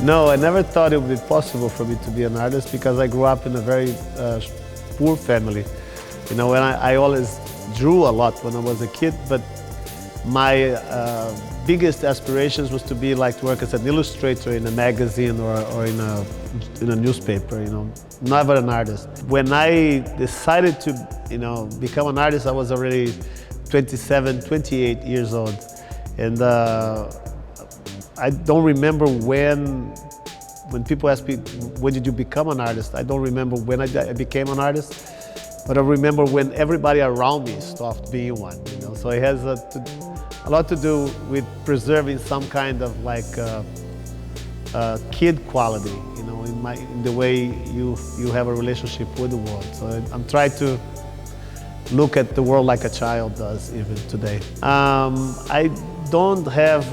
No, I never thought it would be possible for me to be an artist because I grew up in a very poor family. You know, when I always drew a lot when I was a kid, but my biggest aspirations was to be like to work as an illustrator in a magazine or in a newspaper, you know, never an artist. When I decided to, you know, become an artist, I was already 27, 28 years old. And I don't remember when people ask me, when did you become an artist? I don't remember when I became an artist, but I remember when everybody around me stopped being one, you know? So it has a lot to do with preserving some kind of like kid quality, you know, in the way you have a relationship with the world. So I'm trying to look at the world like a child does even today. I don't have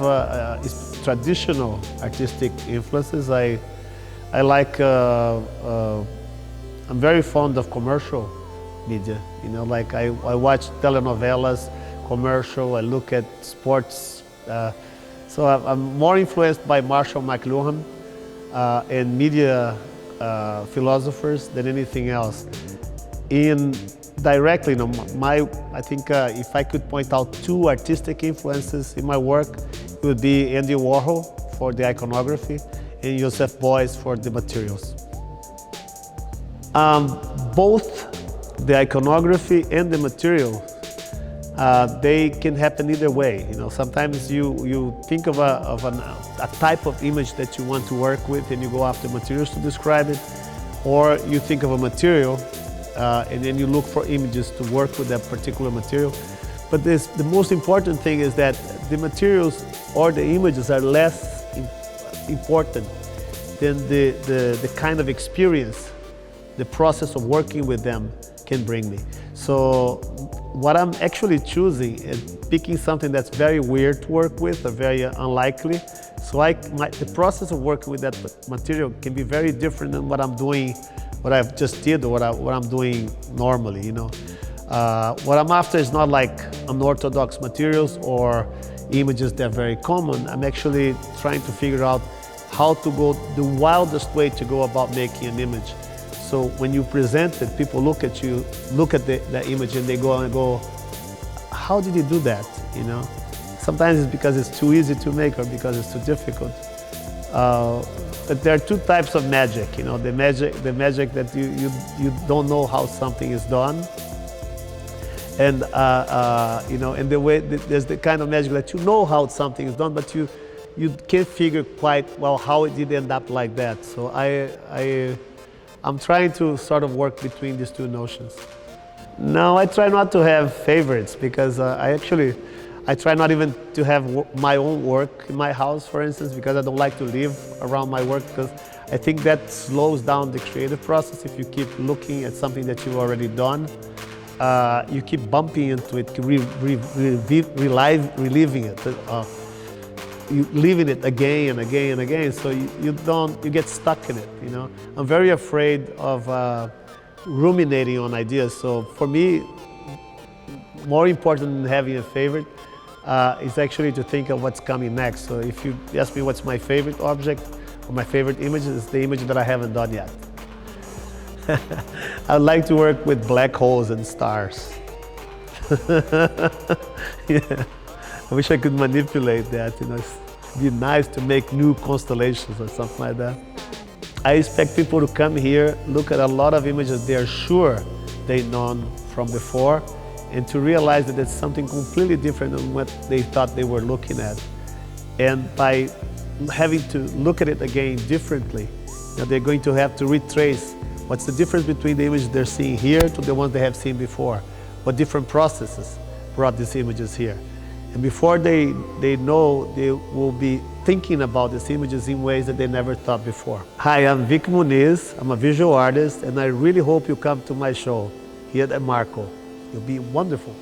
traditional artistic influences. I like, I'm very fond of commercial media. You know, like I watch telenovelas, commercial, I look at sports. So I'm more influenced by Marshall McLuhan and media philosophers than anything else. Directly, you know, I think if I could point out two artistic influences in my work, it would be Andy Warhol for the iconography and Joseph Beuys for the materials. Both the iconography and the material, they can happen either way. You know, sometimes you think of a type of image that you want to work with and you go after materials to describe it, or you think of a material and then you look for images to work with that particular material. But the most important thing is that the materials or the images are less important than the kind of experience the process of working with them can bring me. So what I'm actually choosing is picking something that's very weird to work with or very unlikely. So the process of working with that material can be very different than what I'm doing, what I've just did or what I'm doing normally, you know. What I'm after is not like unorthodox materials or images that are very common. I'm actually trying to figure out how to go the wildest way to go about making an image. So when you present it, people look at you, look at the image and they go, how did you do that, you know? Sometimes it's because it's too easy to make or because it's too difficult. But there are two types of magic, you know, the magic that you don't know how something is done. And, you know, and the way, there's the kind of magic that you know how something is done, but you can't figure quite well how it did end up like that. So I'm trying to sort of work between these two notions. No, I try not to have favorites because I try not even to have my own work in my house, for instance, because I don't like to live around my work because I think that slows down the creative process. If you keep looking at something that you've already done, you keep bumping into it, reliving it, you living it again and again and again. So you get stuck in it, you know. I'm very afraid of ruminating on ideas. So for me, more important than having a favorite is actually to think of what's coming next. So if you ask me what's my favorite object or my favorite image, it's the image that I haven't done yet. I'd like to work with black holes and stars. Yeah. I wish I could manipulate that, you know. It'd be nice to make new constellations or something like that. I expect people to come here, look at a lot of images they are sure they've known from before, and to realize that it's something completely different than what they thought they were looking at. And by having to look at it again differently, you know, they're going to have to retrace what's the difference between the images they're seeing here to the ones they have seen before. What different processes brought these images here. And before they know, they will be thinking about these images in ways that they never thought before. Hi, I'm Vik Muniz. I'm a visual artist, and I really hope you come to my show here at Marco. It'll be wonderful.